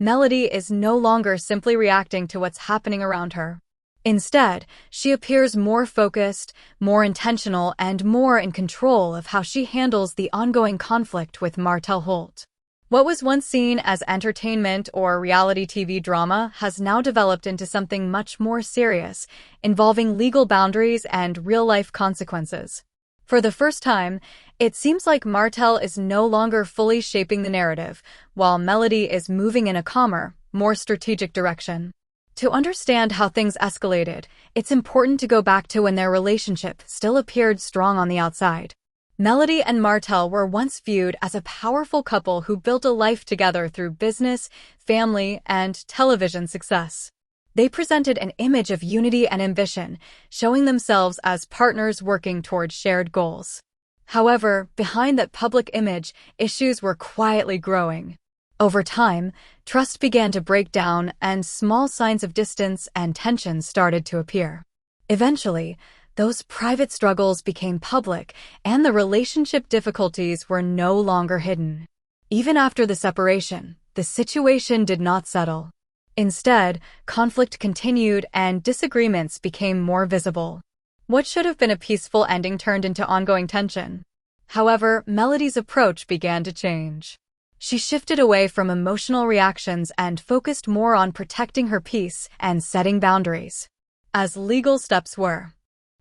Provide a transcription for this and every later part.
Melody is no longer simply reacting to what's happening around her. Instead, she appears more focused, more intentional, and more in control of how she handles the ongoing conflict with Martell Holt. What was once seen as entertainment or reality TV drama has now developed into something much more serious, involving legal boundaries and real-life consequences. For the first time, it seems like Martell is no longer fully shaping the narrative, while Melody is moving in a calmer, more strategic direction. To understand how things escalated, it's important to go back to when their relationship still appeared strong on the outside. Melody and Martell were once viewed as a powerful couple who built a life together through business, family, and television success. They presented an image of unity and ambition, showing themselves as partners working towards shared goals. However, behind that public image, issues were quietly growing. Over time, trust began to break down and small signs of distance and tension started to appear. Eventually, those private struggles became public, and the relationship difficulties were no longer hidden. Even after the separation, the situation did not settle. Instead, conflict continued and disagreements became more visible. What should have been a peaceful ending turned into ongoing tension. However, Melody's approach began to change. She shifted away from emotional reactions and focused more on protecting her peace and setting boundaries. As legal steps were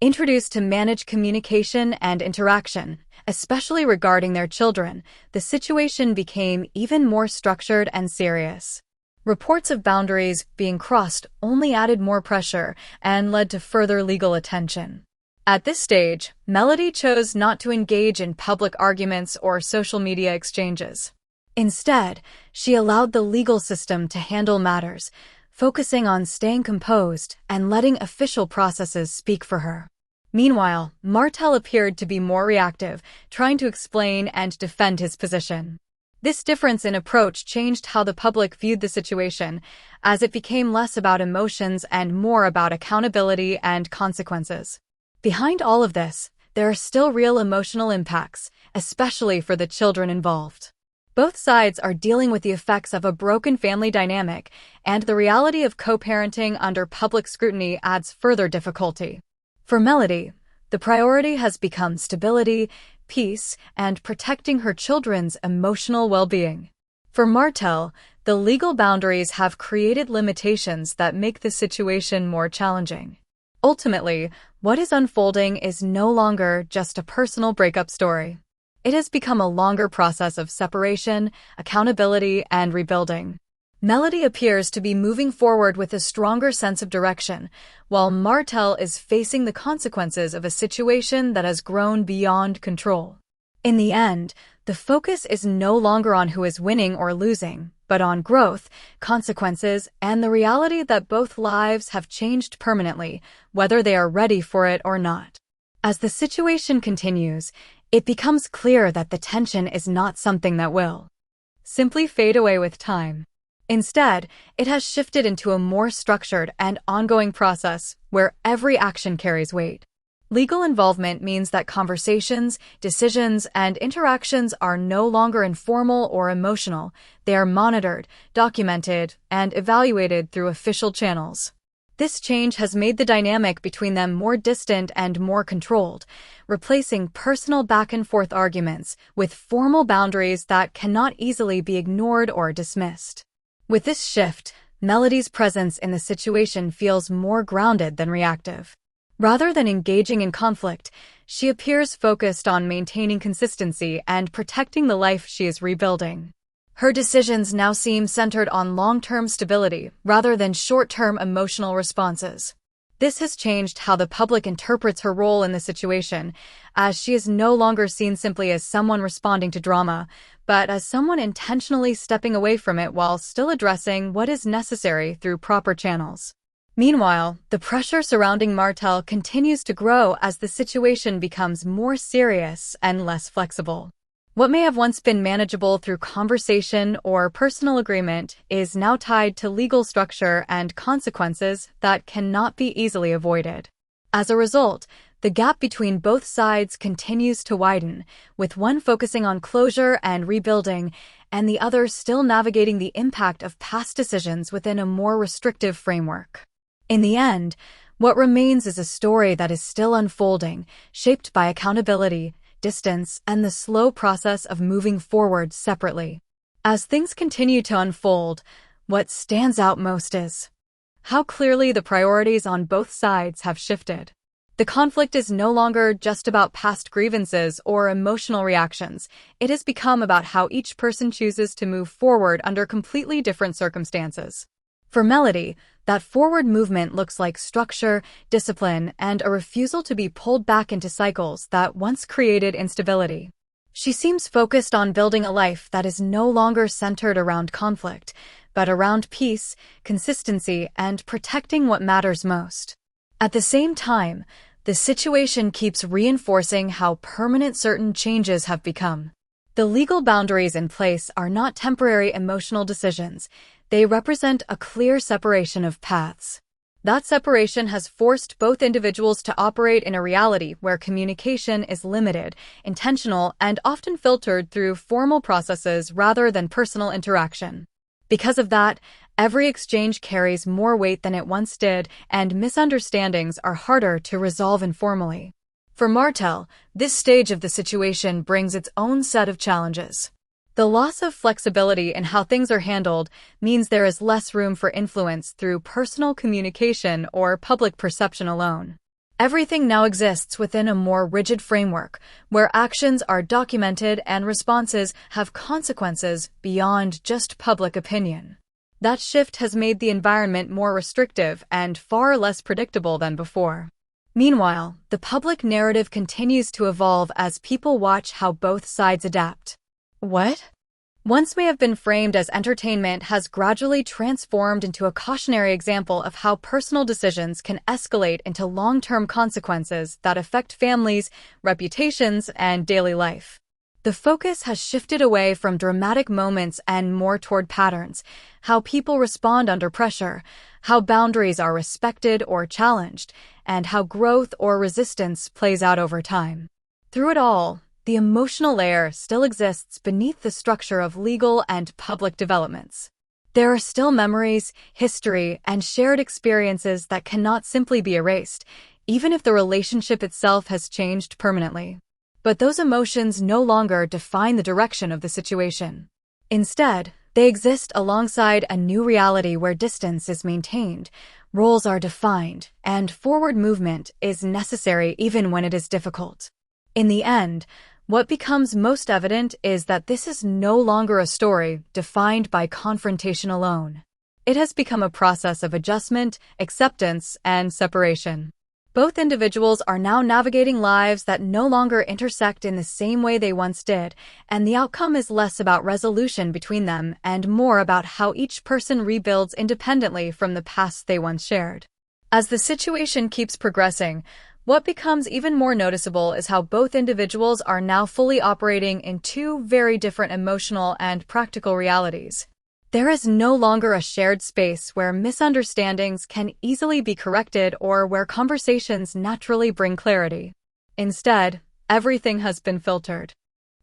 introduced to manage communication and interaction, especially regarding their children, the situation became even more structured and serious. Reports of boundaries being crossed only added more pressure and led to further legal attention. At this stage, Melody chose not to engage in public arguments or social media exchanges. Instead, she allowed the legal system to handle matters, focusing on staying composed and letting official processes speak for her. Meanwhile, Martell appeared to be more reactive, trying to explain and defend his position. This difference in approach changed how the public viewed the situation, as it became less about emotions and more about accountability and consequences. Behind all of this, there are still real emotional impacts, especially for the children involved. Both sides are dealing with the effects of a broken family dynamic, and the reality of co-parenting under public scrutiny adds further difficulty. For Melody, the priority has become stability, peace, and protecting her children's emotional well-being. For Martell, the legal boundaries have created limitations that make the situation more challenging. Ultimately, what is unfolding is no longer just a personal breakup story. It has become a longer process of separation, accountability, and rebuilding. Melody appears to be moving forward with a stronger sense of direction, while Martell is facing the consequences of a situation that has grown beyond control. In the end, the focus is no longer on who is winning or losing, but on growth, consequences, and the reality that both lives have changed permanently, whether they are ready for it or not. As the situation continues, it becomes clear that the tension is not something that will simply fade away with time. Instead, it has shifted into a more structured and ongoing process where every action carries weight. Legal involvement means that conversations, decisions, and interactions are no longer informal or emotional. They are monitored, documented, and evaluated through official channels. This change has made the dynamic between them more distant and more controlled, replacing personal back-and-forth arguments with formal boundaries that cannot easily be ignored or dismissed. With this shift, Melody's presence in the situation feels more grounded than reactive. Rather than engaging in conflict, she appears focused on maintaining consistency and protecting the life she is rebuilding. Her decisions now seem centered on long-term stability rather than short-term emotional responses. This has changed how the public interprets her role in the situation, as she is no longer seen simply as someone responding to drama, but as someone intentionally stepping away from it while still addressing what is necessary through proper channels. Meanwhile, the pressure surrounding Martell continues to grow as the situation becomes more serious and less flexible. What may have once been manageable through conversation or personal agreement is now tied to legal structure and consequences that cannot be easily avoided. As a result, The gap between both sides continues to widen, with one focusing on closure and rebuilding, and the other still navigating the impact of past decisions within a more restrictive framework. In the end, what remains is a story that is still unfolding, shaped by accountability, distance, and the slow process of moving forward separately. As things continue to unfold, what stands out most is how clearly the priorities on both sides have shifted. The conflict is no longer just about past grievances or emotional reactions. It has become about how each person chooses to move forward under completely different circumstances. For Melody, that forward movement looks like structure, discipline, and a refusal to be pulled back into cycles that once created instability. She seems focused on building a life that is no longer centered around conflict, but around peace, consistency, and protecting what matters most. At the same time, the situation keeps reinforcing how permanent certain changes have become. The legal boundaries in place are not temporary emotional decisions. They represent a clear separation of paths. That separation has forced both individuals to operate in a reality where communication is limited, intentional, and often filtered through formal processes rather than personal interaction. Because of that, every exchange carries more weight than it once did, and misunderstandings are harder to resolve informally. For Martell, this stage of the situation brings its own set of challenges. The loss of flexibility in how things are handled means there is less room for influence through personal communication or public perception alone. Everything now exists within a more rigid framework, where actions are documented and responses have consequences beyond just public opinion. That shift has made the environment more restrictive and far less predictable than before. Meanwhile, the public narrative continues to evolve as people watch how both sides adapt. What once may have been framed as entertainment has gradually transformed into a cautionary example of how personal decisions can escalate into long-term consequences that affect families, reputations, and daily life. The focus has shifted away from dramatic moments and more toward patterns, how people respond under pressure, how boundaries are respected or challenged, and how growth or resistance plays out over time. Through it all, the emotional layer still exists beneath the structure of legal and public developments. There are still memories, history, and shared experiences that cannot simply be erased, even if the relationship itself has changed permanently. But those emotions no longer define the direction of the situation. Instead, they exist alongside a new reality where distance is maintained, roles are defined, and forward movement is necessary even when it is difficult. In the end, what becomes most evident is that this is no longer a story defined by confrontation alone. It has become a process of adjustment, acceptance, and separation. Both individuals are now navigating lives that no longer intersect in the same way they once did, and the outcome is less about resolution between them and more about how each person rebuilds independently from the past they once shared. As the situation keeps progressing, what becomes even more noticeable is how both individuals are now fully operating in two very different emotional and practical realities. There is no longer a shared space where misunderstandings can easily be corrected or where conversations naturally bring clarity. Instead, everything has been filtered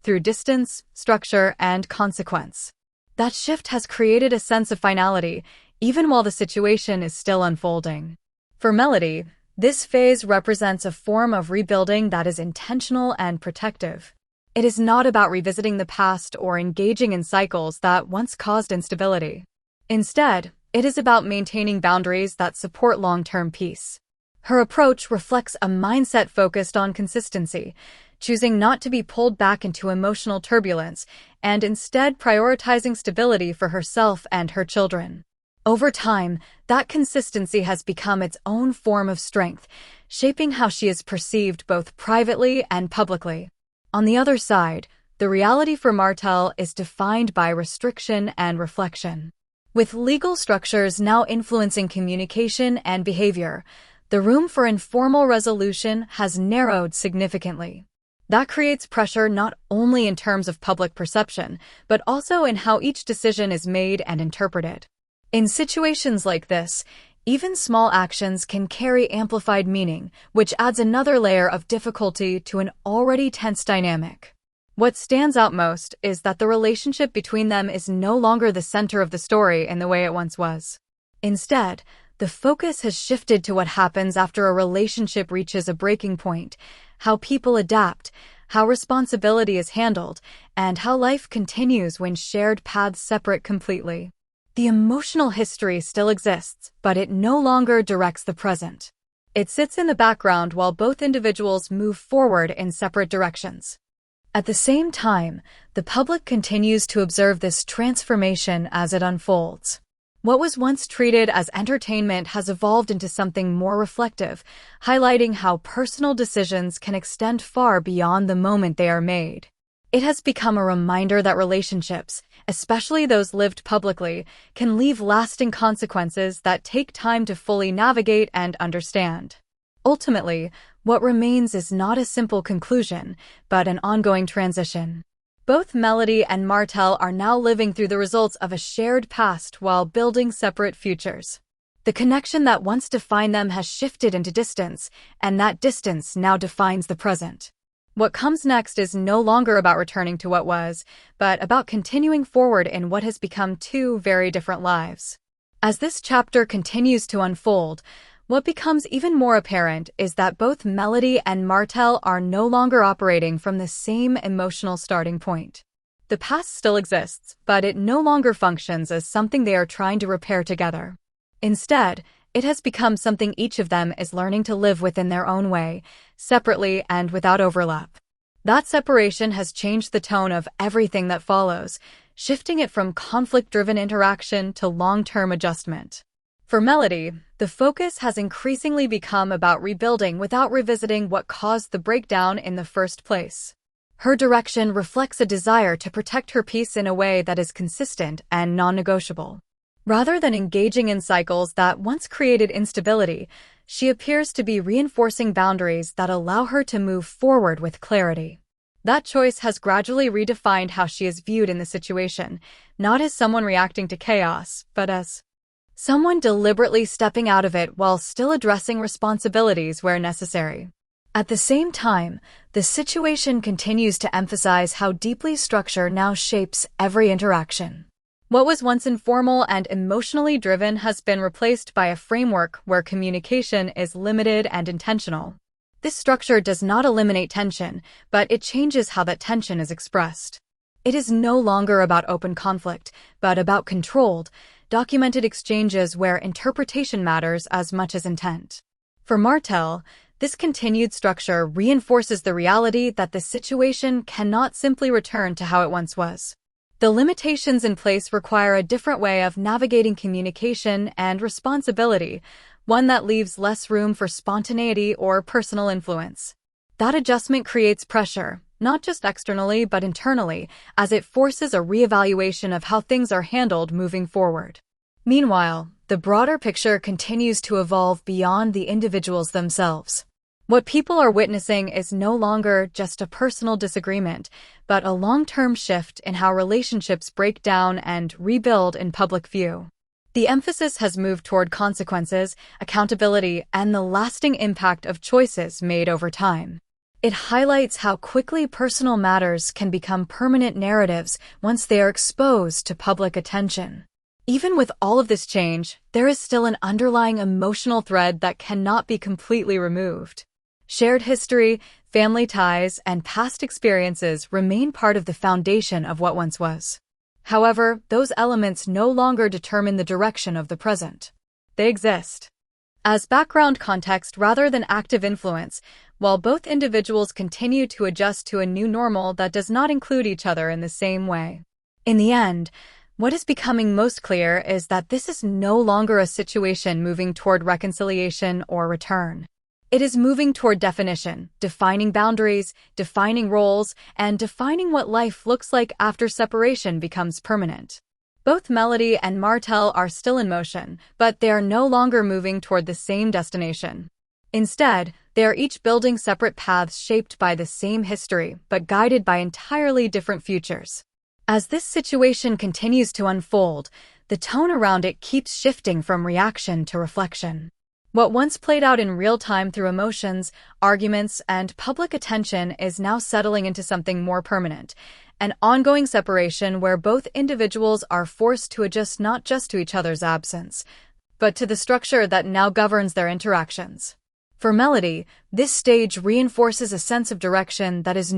through distance, structure, and consequence. That shift has created a sense of finality, even while the situation is still unfolding. For Melody, this phase represents a form of rebuilding that is intentional and protective. It is not about revisiting the past or engaging in cycles that once caused instability. Instead, it is about maintaining boundaries that support long-term peace. Her approach reflects a mindset focused on consistency, choosing not to be pulled back into emotional turbulence and instead prioritizing stability for herself and her children. Over time, that consistency has become its own form of strength, shaping how she is perceived both privately and publicly. On the other side, the reality for Martell is defined by restriction and reflection. With legal structures now influencing communication and behavior, the room for informal resolution has narrowed significantly. That creates pressure not only in terms of public perception, but also in how each decision is made and interpreted. In situations like this, Even small actions can carry amplified meaning, which adds another layer of difficulty to an already tense dynamic. What stands out most is that the relationship between them is no longer the center of the story in the way it once was. Instead, the focus has shifted to what happens after a relationship reaches a breaking point, how people adapt, how responsibility is handled, and how life continues when shared paths separate completely. The emotional history still exists, but it no longer directs the present. It sits in the background while both individuals move forward in separate directions. At the same time, the public continues to observe this transformation as it unfolds. What was once treated as entertainment has evolved into something more reflective, highlighting how personal decisions can extend far beyond the moment they are made. It has become a reminder that relationships, especially those lived publicly, can leave lasting consequences that take time to fully navigate and understand. Ultimately, what remains is not a simple conclusion, but an ongoing transition. Both Melody and Martell are now living through the results of a shared past while building separate futures. The connection that once defined them has shifted into distance, and that distance now defines the present. What comes next is no longer about returning to what was, but about continuing forward in what has become two very different lives. As this chapter continues to unfold, what becomes even more apparent is that both Melody and Martell are no longer operating from the same emotional starting point. The past still exists, but it no longer functions as something they are trying to repair together. Instead, it has become something each of them is learning to live within their own way, separately and without overlap. That separation has changed the tone of everything that follows, shifting it from conflict-driven interaction to long-term adjustment. For Melody, the focus has increasingly become about rebuilding without revisiting what caused the breakdown in the first place. Her direction reflects a desire to protect her peace in a way that is consistent and non-negotiable. Rather than engaging in cycles that once created instability, she appears to be reinforcing boundaries that allow her to move forward with clarity. That choice has gradually redefined how she is viewed in the situation, not as someone reacting to chaos, but as someone deliberately stepping out of it while still addressing responsibilities where necessary. At the same time, the situation continues to emphasize how deeply structure now shapes every interaction. What was once informal and emotionally driven has been replaced by a framework where communication is limited and intentional. This structure does not eliminate tension, but it changes how that tension is expressed. It is no longer about open conflict, but about controlled, documented exchanges where interpretation matters as much as intent. For Martell, this continued structure reinforces the reality that the situation cannot simply return to how it once was. The limitations in place require a different way of navigating communication and responsibility, one that leaves less room for spontaneity or personal influence. That adjustment creates pressure, not just externally but internally, as it forces a reevaluation of how things are handled moving forward. Meanwhile, the broader picture continues to evolve beyond the individuals themselves. What people are witnessing is no longer just a personal disagreement, but a long-term shift in how relationships break down and rebuild in public view. The emphasis has moved toward consequences, accountability, and the lasting impact of choices made over time. It highlights how quickly personal matters can become permanent narratives once they are exposed to public attention. Even with all of this change, there is still an underlying emotional thread that cannot be completely removed. Shared history, family ties, and past experiences remain part of the foundation of what once was. However, those elements no longer determine the direction of the present. They exist as background context rather than active influence, while both individuals continue to adjust to a new normal that does not include each other in the same way. In the end, what is becoming most clear is that this is no longer a situation moving toward reconciliation or return. It is moving toward definition, defining boundaries, defining roles, and defining what life looks like after separation becomes permanent. Both Melody and Martell are still in motion, but they are no longer moving toward the same destination. Instead, they are each building separate paths shaped by the same history, but guided by entirely different futures. As this situation continues to unfold, the tone around it keeps shifting from reaction to reflection. What once played out in real time through emotions, arguments, and public attention is now settling into something more permanent, an ongoing separation where both individuals are forced to adjust not just to each other's absence, but to the structure that now governs their interactions. For Melody, this stage reinforces a sense of direction that is